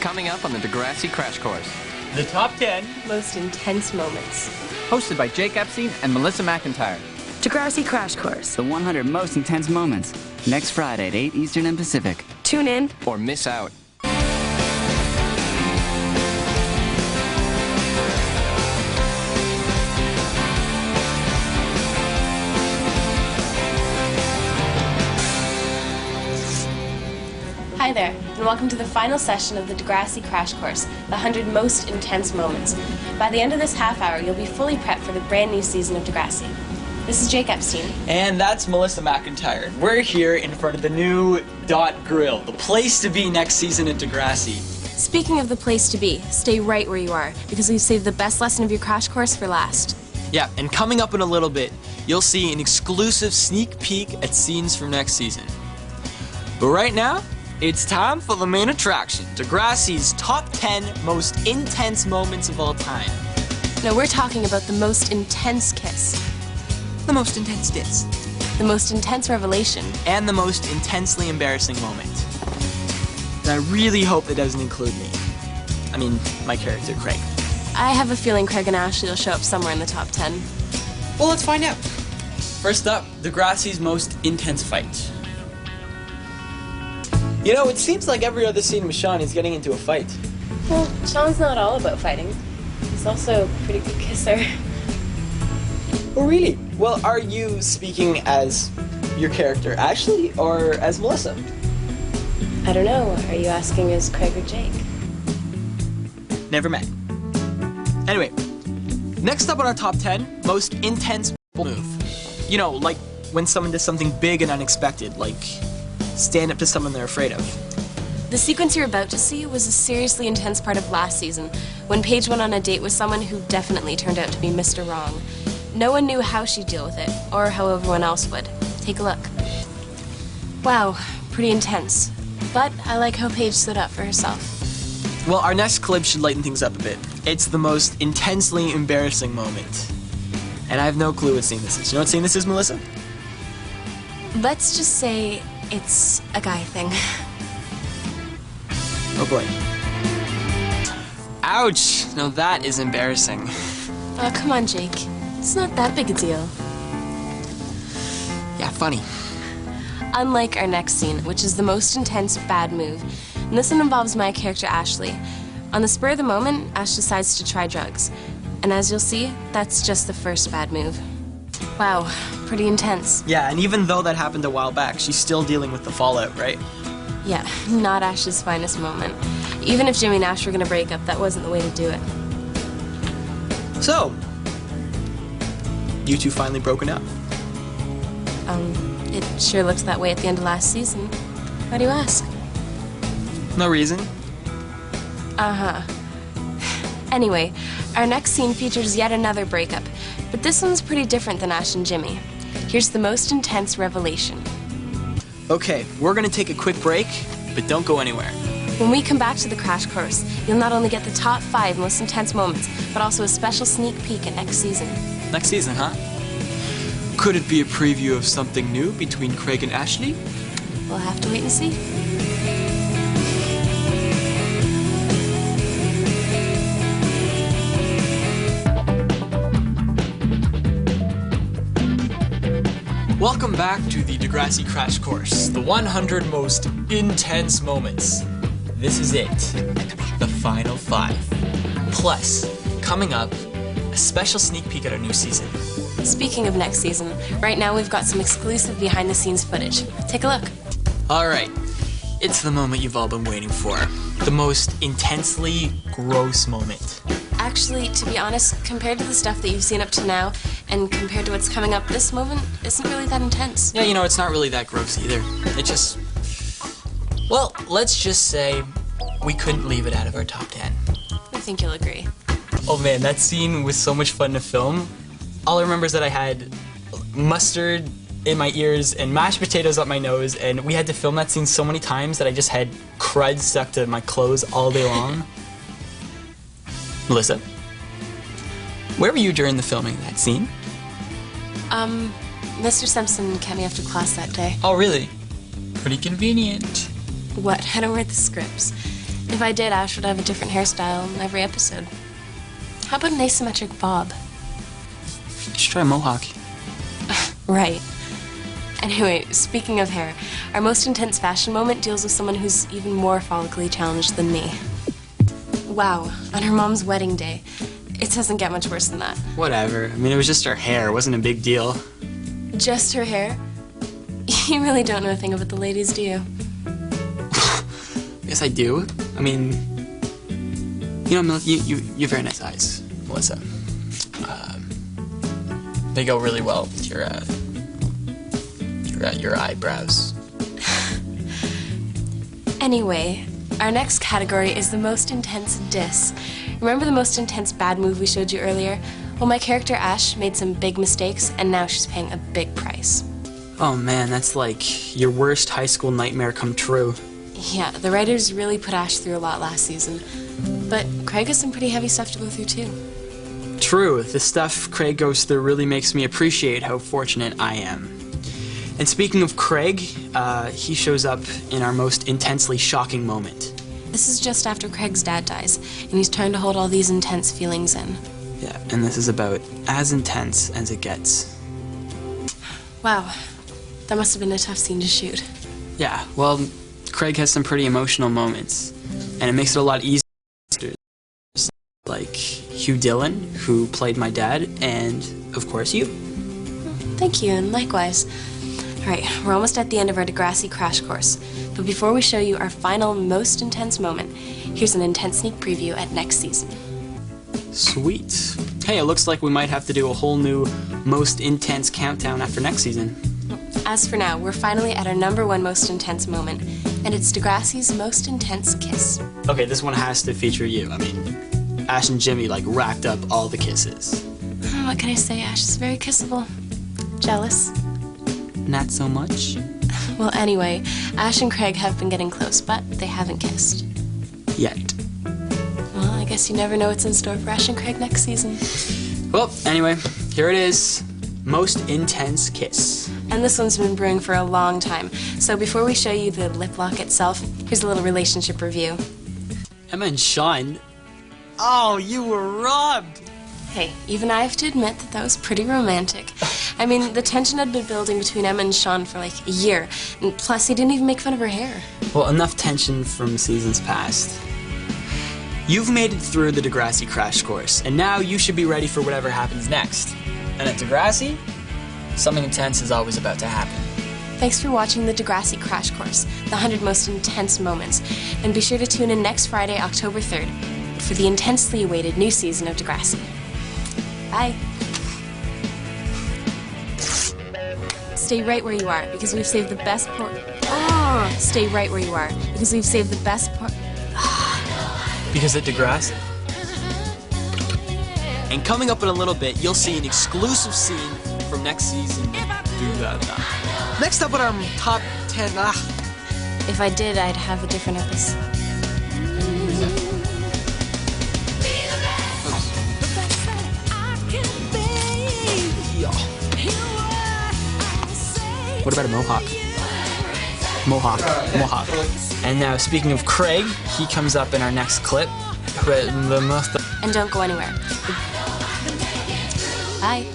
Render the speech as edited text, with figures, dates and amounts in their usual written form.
Coming up on the Degrassi Crash Course. The top 10 most intense moments. Hosted by Jake Epstein and Melissa McIntyre. Degrassi Crash Course. The 100 most intense moments. Next Friday at 8 Eastern and Pacific. Tune in or miss out. Hi there, and welcome to the final session of the Degrassi Crash Course, the 100 most intense moments. By the end of this half hour, you'll be fully prepped for the brand new season of Degrassi. This is Jake Epstein. And that's Melissa McIntyre. We're here in front of the new Dot Grill, the place to be next season at Degrassi. Speaking of the place to be, stay right where you are, because we've saved the best lesson of your crash course for last. Yeah, and coming up in a little bit, you'll see an exclusive sneak peek at scenes from next season. But right now, it's time for the main attraction, Degrassi's top 10 most intense moments of all time. No, we're talking about the most intense kiss. The most intense diss. The most intense revelation. And the most intensely embarrassing moment. And I really hope that doesn't include me. I mean, my character, Craig. I have a feeling Craig and Ashley will show up somewhere in the top 10. Well, let's find out. First up, Degrassi's most intense fight. You know, it seems like every other scene with Sean is getting into a fight. Well, Sean's not all about fighting. He's also a pretty good kisser. Oh, really? Well, are you speaking as your character, Ashley, or as Melissa? I don't know. Are you asking as Craig or Jake? Never met. Anyway, next up on our top 10, most intense move. You know, like when someone does something big and unexpected, like stand up to someone they're afraid of. The sequence you're about to see was a seriously intense part of last season, when Paige went on a date with someone who definitely turned out to be Mr. Wrong. No one knew how she'd deal with it, or how everyone else would. Take a look. Wow, pretty intense. But I like how Paige stood up for herself. Well, our next clip should lighten things up a bit. It's the most intensely embarrassing moment. And I have no clue what scene this is. You know what scene this is, Melissa? Let's just say it's a guy thing. Oh boy. Ouch! Now that is embarrassing. Oh, come on, Jake. It's not that big a deal. Yeah, funny. Unlike our next scene, which is the most intense bad move, and this one involves my character, Ashley. On the spur of the moment, Ash decides to try drugs. And as you'll see, that's just the first bad move. Wow, pretty intense. Yeah, and even though that happened a while back, she's still dealing with the fallout, right? Yeah, not Ash's finest moment. Even if Jimmy and Ash were gonna break up, that wasn't the way to do it. So, you two finally broken up. It sure looked that way at the end of last season. Why do you ask? No reason. Uh-huh. Anyway, our next scene features yet another breakup, but this one's pretty different than Ash and Jimmy. Here's the most intense revelation. Okay, we're gonna take a quick break, but don't go anywhere. When we come back to the Crash Course, you'll not only get the top 5 most intense moments, but also a special sneak peek at next season. Next season, huh? Could it be a preview of something new between Craig and Ashley? We'll have to wait and see. Welcome back to the Degrassi Crash Course, the 100 most intense moments. This is it, the final 5. Plus, coming up, a special sneak peek at our new season. Speaking of next season, right now we've got some exclusive behind-the-scenes footage. Take a look. Alright, it's the moment you've all been waiting for. The most intensely gross moment. Actually, to be honest, compared to the stuff that you've seen up to now, and compared to what's coming up, this moment isn't really that intense. Yeah, you know, it's not really that gross either. It just... Well, let's just say we couldn't leave it out of our top 10. I think you'll agree. Oh man, that scene was so much fun to film. All I remember is that I had mustard in my ears and mashed potatoes up my nose, and we had to film that scene so many times that I just had crud stuck to my clothes all day long. Melissa, where were you during the filming of that scene? Mr. Simpson kept me after class that day. Oh, really? Pretty convenient. What? I don't write the scripts. If I did, Ash would have a different hairstyle in every episode. How about an asymmetric bob? You should try a mohawk. Right. Anyway, speaking of hair, our most intense fashion moment deals with someone who's even more follically challenged than me. Wow, on her mom's wedding day. It doesn't get much worse than that. Whatever. I mean, it was just her hair. It wasn't a big deal. Just her hair? You really don't know a thing about the ladies, do you? Yes, I do. I mean, you know, you have very nice eyes, Melissa. They go really well with your eyebrows. Anyway, our next category is the most intense diss. Remember the most intense bad move we showed you earlier? Well, my character Ash made some big mistakes, and now she's paying a big price. Oh man, that's like your worst high school nightmare come true. Yeah, the writers really put Ash through a lot last season. But Craig has some pretty heavy stuff to go through too. True, the stuff Craig goes through really makes me appreciate how fortunate I am. And speaking of Craig, he shows up in our most intensely shocking moment. This is just after Craig's dad dies, and he's trying to hold all these intense feelings in. Yeah, and this is about as intense as it gets. Wow, that must have been a tough scene to shoot. Yeah, well, Craig has some pretty emotional moments, and it makes it a lot easier. Like Hugh Dillon, who played my dad, and of course you. Thank you, and likewise. Alright, we're almost at the end of our Degrassi Crash Course, but before we show you our final, most intense moment, here's an intense sneak preview at next season. Sweet. Hey, it looks like we might have to do a whole new, most intense countdown after next season. As for now, we're finally at our #1 most intense moment, and it's Degrassi's most intense kiss. Okay, this one has to feature you. I mean, Ash and Jimmy, like, racked up all the kisses. What can I say? Ash is very kissable. Jealous? Not so much. Well, anyway, Ash and Craig have been getting close, but they haven't kissed. Yet. Well, I guess you never know what's in store for Ash and Craig next season. Well, anyway, here it is. Most intense kiss. And this one's been brewing for a long time. So before we show you the lip lock itself, here's a little relationship review. Emma and Sean. Oh, you were robbed. Hey, even I have to admit that was pretty romantic. I mean, the tension had been building between Emma and Sean for like a year, and plus he didn't even make fun of her hair. Well, enough tension from seasons past. You've made it through the Degrassi Crash Course, and now you should be ready for whatever happens next. And at Degrassi, something intense is always about to happen. Thanks for watching the Degrassi Crash Course, the 100 most intense moments, and be sure to tune in next Friday, October 3rd, for the intensely awaited new season of Degrassi. Bye. Stay right where you are, because we've saved the best part. Stay right where you are, because we've saved the best part. Because at Degrassi. And coming up in a little bit, you'll see an exclusive scene from next season. Next up on our top 10. If I did, I'd have a different episode. What about a mohawk? Mohawk. And now, speaking of Craig, he comes up in our next clip. And don't go anywhere. Bye.